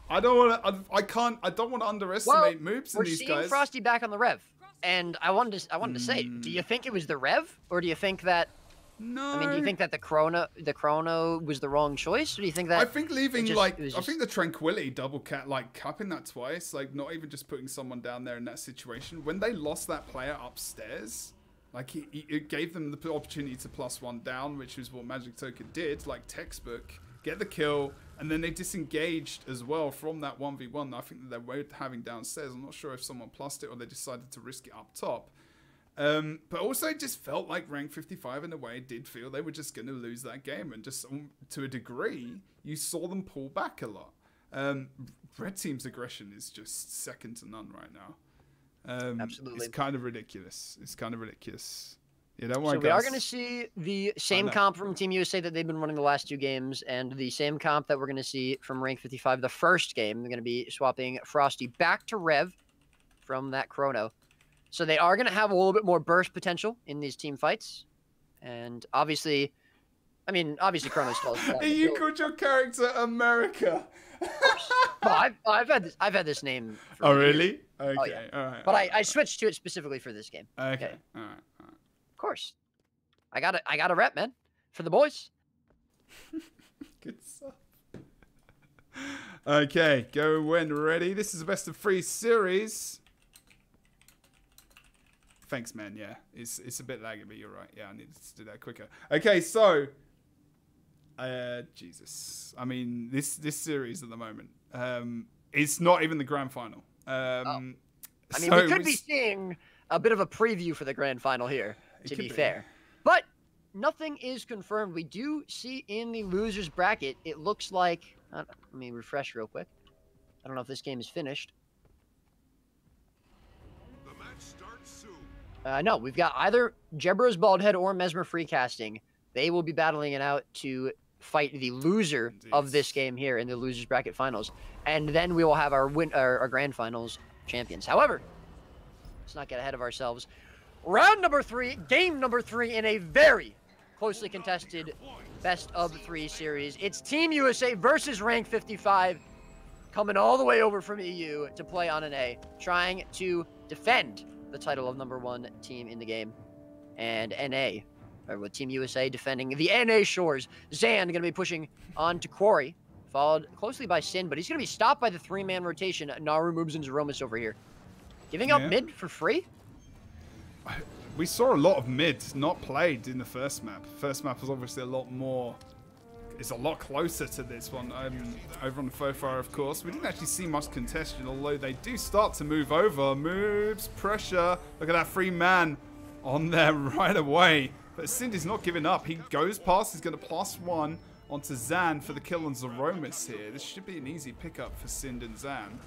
I don't want to underestimate moves in these guys. We're seeing Frosty back on the Rev, and I wanted to say, do you think it was the Rev, or do you think that? No. I mean, do you think that the chrono was the wrong choice, or do you think that? I think leaving I think the Tranquility double cat, like capping that twice, like not even just putting someone down there in that situation. When they lost that player upstairs, like it gave them the opportunity to +1 down, which is what Magic Token did, like textbook, get the kill. And then they disengaged as well from that 1v1 I think that they were having downstairs. I'm not sure if someone plussed it or they decided to risk it up top. But also it just felt like rank 55 in a way did feel they were just going to lose that game. And just to a degree, you saw them pull back a lot. Red Team's aggression is just second to none right now. Absolutely. It's kind of ridiculous. It's kind of ridiculous. Yeah, don't worry, so we are going to see the same comp from Team USA that they've been running the last 2 games, and the same comp that we're going to see from Rank 55 the first game. They're going to be swapping Frosty back to Rev from that Chrono. So they are going to have a little bit more burst potential in these team fights. And obviously, Chrono's still... You called your character America. Well, I've had this name for years. Really? Okay, oh, yeah. All right. But I switched to it specifically for this game. Okay. All right. Of course. I got a rep, man. For the boys. Good stuff. Okay, go when ready. This is a best of 3 series. Thanks, man. Yeah, it's a bit laggy, but you're right. Yeah, I needed to do that quicker. Okay, so Jesus. I mean, this series at the moment, it's not even the grand final. I mean, we could be seeing a bit of a preview for the grand final here, to be fair. But nothing is confirmed. We do see in the losers bracket, it looks like... let me refresh real quick. I don't know if this game is finished. The match starts soon. No, we've got either Jebro's Bald Head or Mesmer Freecasting They will be battling it out to fight the loser of this game here in the losers bracket finals, and then we will have our grand finals champions. However, let's not get ahead of ourselves. Round number 3, game number 3 in a very closely contested best of 3 series. It's Team USA versus Rank 55, coming all the way over from EU to play on an A, trying to defend the title of #1 team in the game. And NA, or with Team USA defending the NA shores. Zan going to be pushing on to Quarry, followed closely by Sin, but he's going to be stopped by the 3-man rotation. Naru, Moobs, and Zeromus over here. Giving up mid for free? We saw a lot of mids not played in the first map. First map was obviously a lot more... It's a lot closer to this one. Over on the Fofire, of course. We didn't actually see much contention, although they do start to move over. Moves, pressure. Look at that 3-man on there right away. But Cindy's not giving up. He goes past. He's going to +1 onto Zan for the kill on Zeromus here. This should be an easy pickup for Sind and Zan.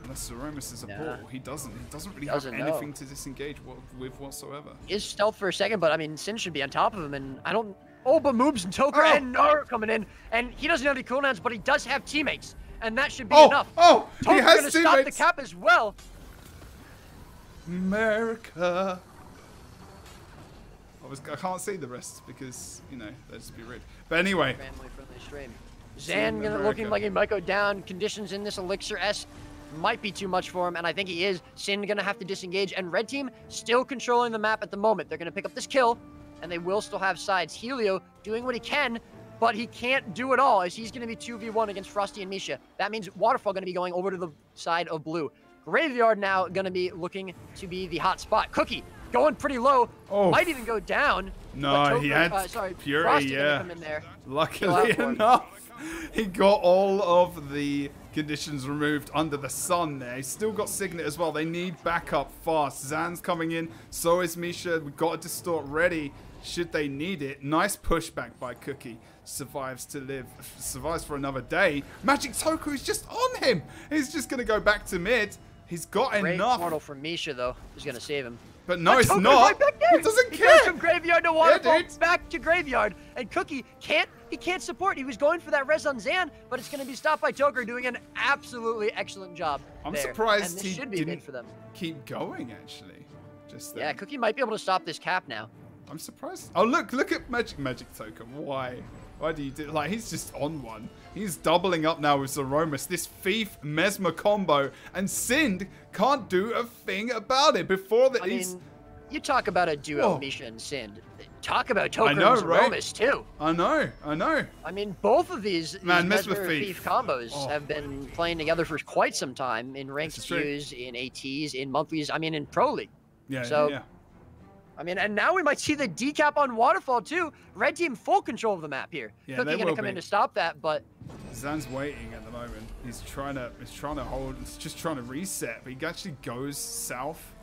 Unless Zeromus is a ball. He doesn't really have anything to disengage with whatsoever. He is stealth for a second, but I mean, Sin should be on top of him, and I don't... Oh, but Moobs and Toker and Naru coming in, and he doesn't have any cooldowns, but he does have teammates, and that should be enough. Oh, he Toker's has gonna stop the cap as well. America. I can't see the rest because, you know, they'd just be rude. But anyway. Family-friendly stream. Zan looking like he might go down. Conditions in this Elixir S might be too much for him, and I think he is. Sin gonna have to disengage, and Red Team still controlling the map at the moment. They're gonna pick up this kill, and they will still have sides. Helio doing what he can, but he can't do it all, as he's gonna be 2v1 against Frosty and Misha. That means Waterfall gonna be going over to the side of blue. Graveyard now gonna be looking to be the hot spot. Cookie going pretty low, might even go down. No, he had Fury, Frosty gonna come in there. Luckily enough, he got all of the conditions removed under the sun there. He's still got Signet as well. They need backup fast. Zan's coming in, so is Misha. We've got a Distort ready should they need it. Nice pushback by Cookie. Survives for another day. Magic Toku is just on him. He's just going to go back to mid. He's got enough. Portal from Misha, though, is going to save him. But no, it's not. Right back there. He doesn't He care. goes from graveyard to waterfall, dude. back to graveyard, and Cookie can't support. He was going for that res on Zan, but it's going to be stopped by Toker, doing an absolutely excellent job. I'm surprised and this he should be didn't good for them. keep going. Actually, just yeah, Cookie might be able to stop this cap now. I'm surprised. Oh look at Magic Token. Why? Why do you do like he's just on one? He's doubling up now with Zeromus. This Thief Mesmer combo, and Sind can't do a thing about it. Before that, you talk about a duo, Misha and Sind. Talk about Toker and Zeromus too. I know. I mean, both of these Mesmer Thief combos have been playing together for quite some time in ranked queues, in ATs, in monthlies. I mean, in Pro League. Yeah. I mean, and now we might see the decap on Waterfall too. Red Team full control of the map here. Yeah, Cookie gonna come in to stop that, but Zan's waiting at the moment. He's trying to hold. He's just trying to reset, but he actually goes south,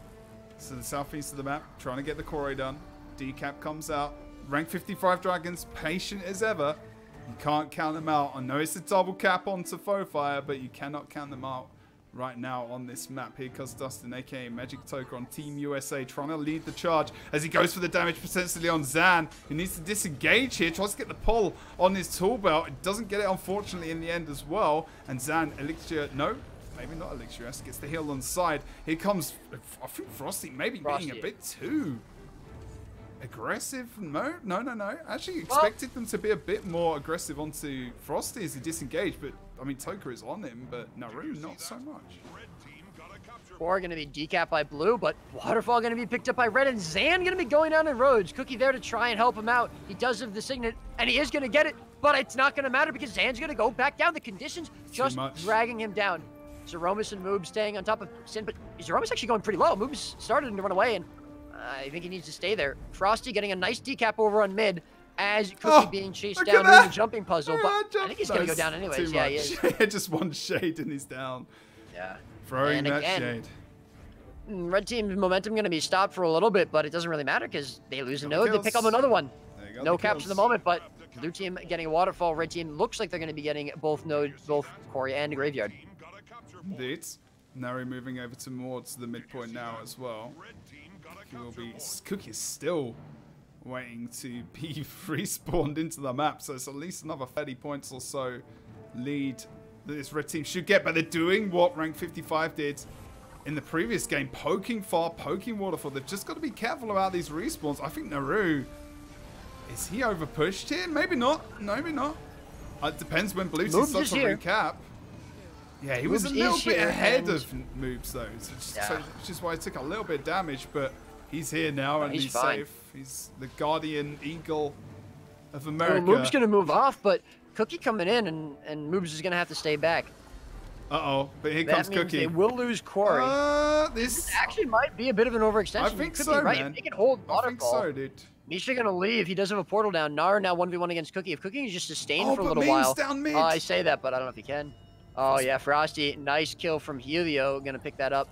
to the southeast of the map, trying to get the Kore done. Decap comes out. Rank 55 Dragons, patient as ever. You can't count them out. I know it's a double cap onto Fofire, but you cannot count them out right now on this map. Here comes Dustin, aka Magic Toker, on Team USA, trying to lead the charge as he goes for the damage potentially on Zan. He needs to disengage here, tries to get the pull on his tool belt. It doesn't get it, unfortunately, in the end as well. And Zan, Elixir, no, maybe not Elixir, gets the heal on the side. Here comes, I think Frosty maybe being a bit too aggressive. No. Actually expected them to be a bit more aggressive onto Frosty as he disengaged, but I mean, Toker is on him, but Naru not so much. Core going to be decapped by blue, but Waterfall going to be picked up by red, and Zan going to be going down in Rhodes. Cookie there to try and help him out. He does have the Signet, and he is going to get it, but it's not going to matter because Zan's going to go back down. The conditions just dragging him down. Zeromus and Moob staying on top of Sin, but Zeromus actually going pretty low. Moob's started to run away, and I think he needs to stay there. Frosty getting a nice decap over on mid as Cookie being chased down with the jumping puzzle, but I think he's going to go down anyways. Yeah, he is. Just one shade and he's down. Yeah. Throwing that shade. Red Team's momentum going to be stopped for a little bit, but it doesn't really matter because they lose a node. They pick up another one. No caps for the moment, but Blue Team getting a Waterfall. Red Team looks like they're going to be getting both nodes, both Kore and Graveyard. Indeed. Nari moving over towards the midpoint now as well. Cookie is still waiting to be respawned into the map. So it's at least another 30 points or so lead that this red team should get. But they're doing what rank 55 did in the previous game. Poking far, poking waterfall. They've just got to be careful about these respawns. I think Naru, is he over pushed here? Maybe not. Maybe not. It depends when blue team starts to recap. Yeah, he was a little bit ahead of Moobs though. Which is why he took a little bit of damage, but he's here now and he's safe. He's the guardian eagle of America. Well, Moob's going to move off, but Cookie coming in and Moobs is going to have to stay back. Uh-oh, but here comes Cookie. They will lose Corey. This actually might be a bit of an overextension. I think so, right. man. If they can hold Waterfall. I think so, dude. Misha going to leave. He does have a portal down. Nara now 1v1 against Cookie. If Cookie can just sustain for a little while. Down mid. I say that, but I don't know if he can. Oh, yeah, Frosty. Nice kill from Helio. Going to pick that up.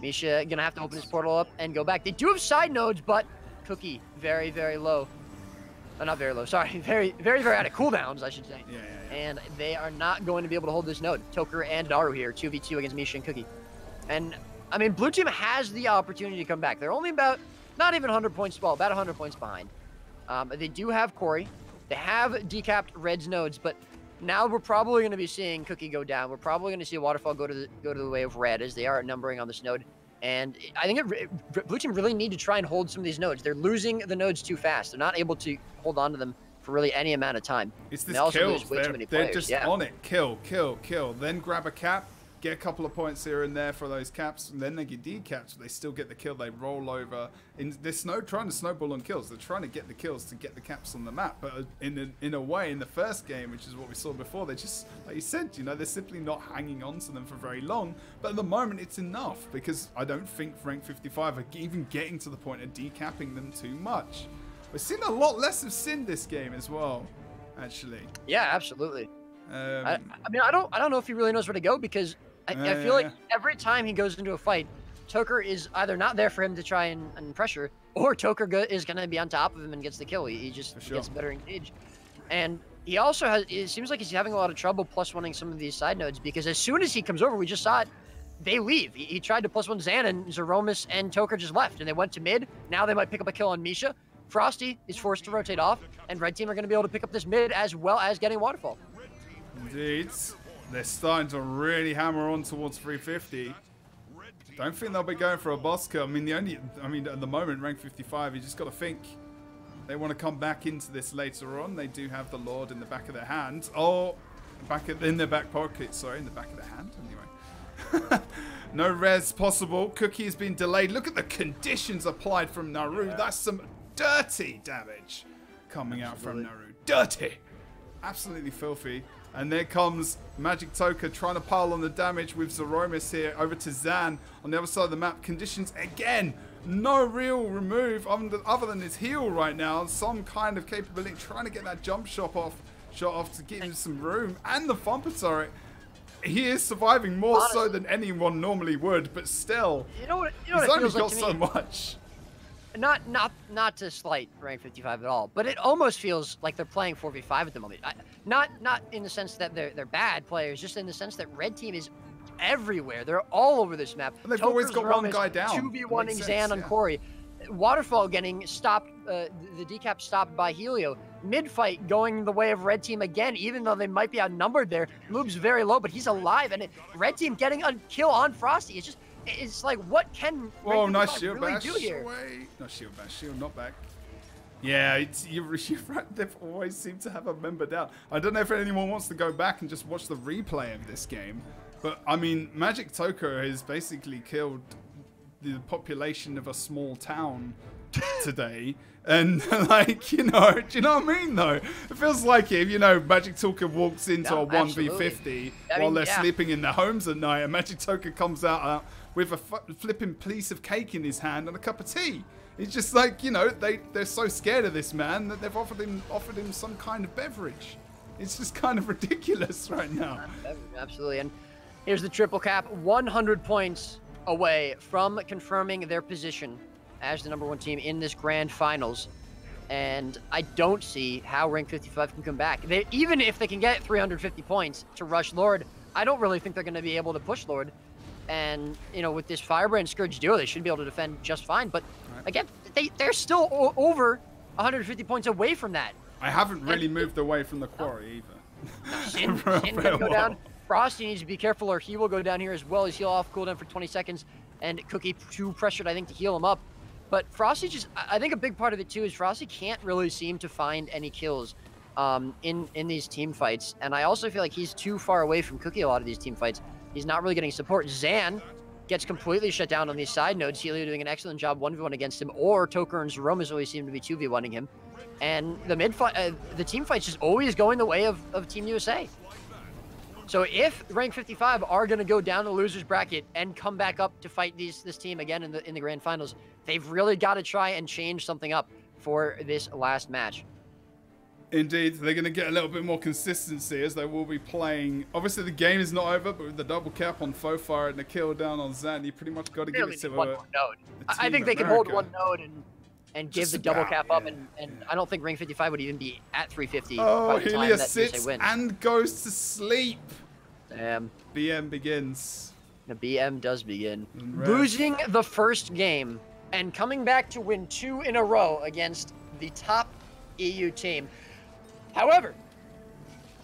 Misha going to have to open his portal up and go back. They do have side nodes, but Cookie very, very low. Not very low. Sorry. Very, very, very out of cooldowns, I should say. Yeah. And they are not going to be able to hold this node. Toker and Daru here, 2v2 against Misha and Cookie. And, I mean, blue team has the opportunity to come back. They're only about, not even 100 points, well, about 100 points behind. They do have Corey. They have decapped Red's nodes, but now we're probably going to be seeing Cookie go down. We're probably going to see Waterfall go to the way of Red as they are numbering on this node. And I think blue team really need to try and hold some of these nodes. They're losing the nodes too fast. They're not able to hold on to them for really any amount of time. It's this kills. They're just on it. Kill, kill, kill. Then grab a cap, get a couple of points here and there for those caps, and then they get decaps. They still get the kill. They roll over. They're trying to snowball on kills. They're trying to get the kills to get the caps on the map. But in a way, in the first game, which is what we saw before, they just, like you said, you know, they're simply not hanging on to them for very long. But at the moment, it's enough because I don't think rank 55 are even getting to the point of decapping them too much. We've seen a lot less of Sin this game as well, actually. Yeah, absolutely. I mean, I don't know if he really knows where to go because I feel like every time he goes into a fight, Toker is either not there for him to try and pressure, or Toker is going to be on top of him and gets the kill. He just gets better engaged. And he also has, it seems like he's having a lot of trouble +1ing some of these side nodes because as soon as he comes over, we just saw it, they leave. He tried to +1 Zan and Zeromus and Toker just left and they went to mid. Now they might pick up a kill on Misha. Frosty is forced to rotate off, and Red Team are going to be able to pick up this mid as well as getting Waterfall. Indeed. They're starting to really hammer on towards 350. Don't think they'll be going for a boss kill. I mean, at the moment, rank 55, you just got to think they want to come back into this later on. They do have the Lord in the back of their hand. Oh, in their back pocket. Sorry, in the back of their hand. Anyway. No res possible. Cookie has been delayed. Look at the conditions applied from Naru. That's some dirty damage coming out from Naru. Dirty. Absolutely filthy. And there comes Magic Toker trying to pile on the damage with Zeromus here over to Zan on the other side of the map. Conditions again. No real remove other than his heal right now. Some kind of capability trying to get that jump shot off to give him some room. And the Thumper turret. He is surviving more so than anyone normally would, but still. You know what he's only got so much. Not to slight rank 55 at all, but it almost feels like they're playing 4v5 at the moment. Not in the sense that they're bad players, just in the sense that Red Team is everywhere. They're all over this map. And they've always got one guy down. 2v1ing Zan on Corey. Waterfall getting stopped, the decap stopped by Helio. Mid-fight going the way of Red Team again, even though they might be outnumbered there. Moves very low, but he's alive. And Red Team getting a kill on Frosty. It's like, what can nice shield really bash do here? No shield bash, shield not back. Yeah, you're right. They've always seemed to have a member down. I don't know if anyone wants to go back and just watch the replay of this game. But, I mean, Magic Toker has basically killed the population of a small town today. And, like, you know, do you know what I mean, though? It feels like if, you know, Magic Toker walks into a 1v50 while they're sleeping in their homes at night, and Magic Toker comes out with a flipping piece of cake in his hand and a cup of tea. It's just like, you know, they're so scared of this man that they've offered him some kind of beverage. It's just kind of ridiculous right now. Absolutely. And here's the triple cap, 100 points away from confirming their position as the #1 team in this grand finals. And I don't see how rank 55 can come back. Even if they can get 350 points to rush Lord, I don't really think they're going to be able to push Lord. And, you know, with this Firebrand Scourge duo, they should be able to defend just fine. But, again, they're still over 150 points away from that. I haven't really moved away from the quarry either. Shin For a can bit go down. more. Frosty needs to be careful or he will go down here as well. He's heal off cooldown for 20 seconds. And Cookie too pressured, I think, to heal him up. But Frosty just, I think a big part of it too is Frosty can't really seem to find any kills in these team fights. And I also feel like he's too far away from Cookie a lot of these team fights. He's not really getting support. Zan gets completely shut down on these side nodes. Helio doing an excellent job 1v1 against him, or Toker and Zeromas always seem to be 2v1ing him. And the mid fight, the team fight's just always going the way of Team USA. So if rank 55 are going to go down the losers bracket and come back up to fight this team again in the grand finals, they've really got to try and change something up for this last match. Indeed, they're going to get a little bit more consistency as they will be playing. Obviously, the game is not over, but with the double cap on Fofire and the kill down on Zan, you pretty much got to give it to one more node. I think they can hold one node and give the double cap up, and I don't think rank 55 would even be at 350. Oh, by the time Helia that sits USA wins. and goes to sleep. Damn. BM begins. The BM does begin. Red. Losing the first game and coming back to win 2 in a row against the top EU team. However,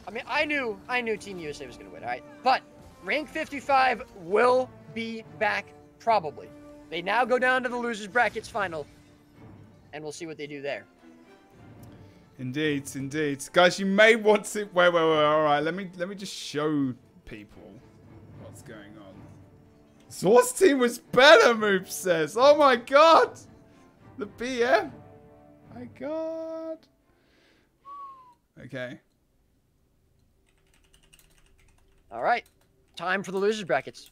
I mean, I knew Team USA was going to win, all right? But rank 55 will be back probably. They now go down to the losers brackets final, and we'll see what they do there. Indeed, indeed. Guys, you may want to... Wait, all right. Let me just show people what's going on. Source team was better, Moop says. Oh my god! The BM. My god. Okay. All right. Time for the losers brackets.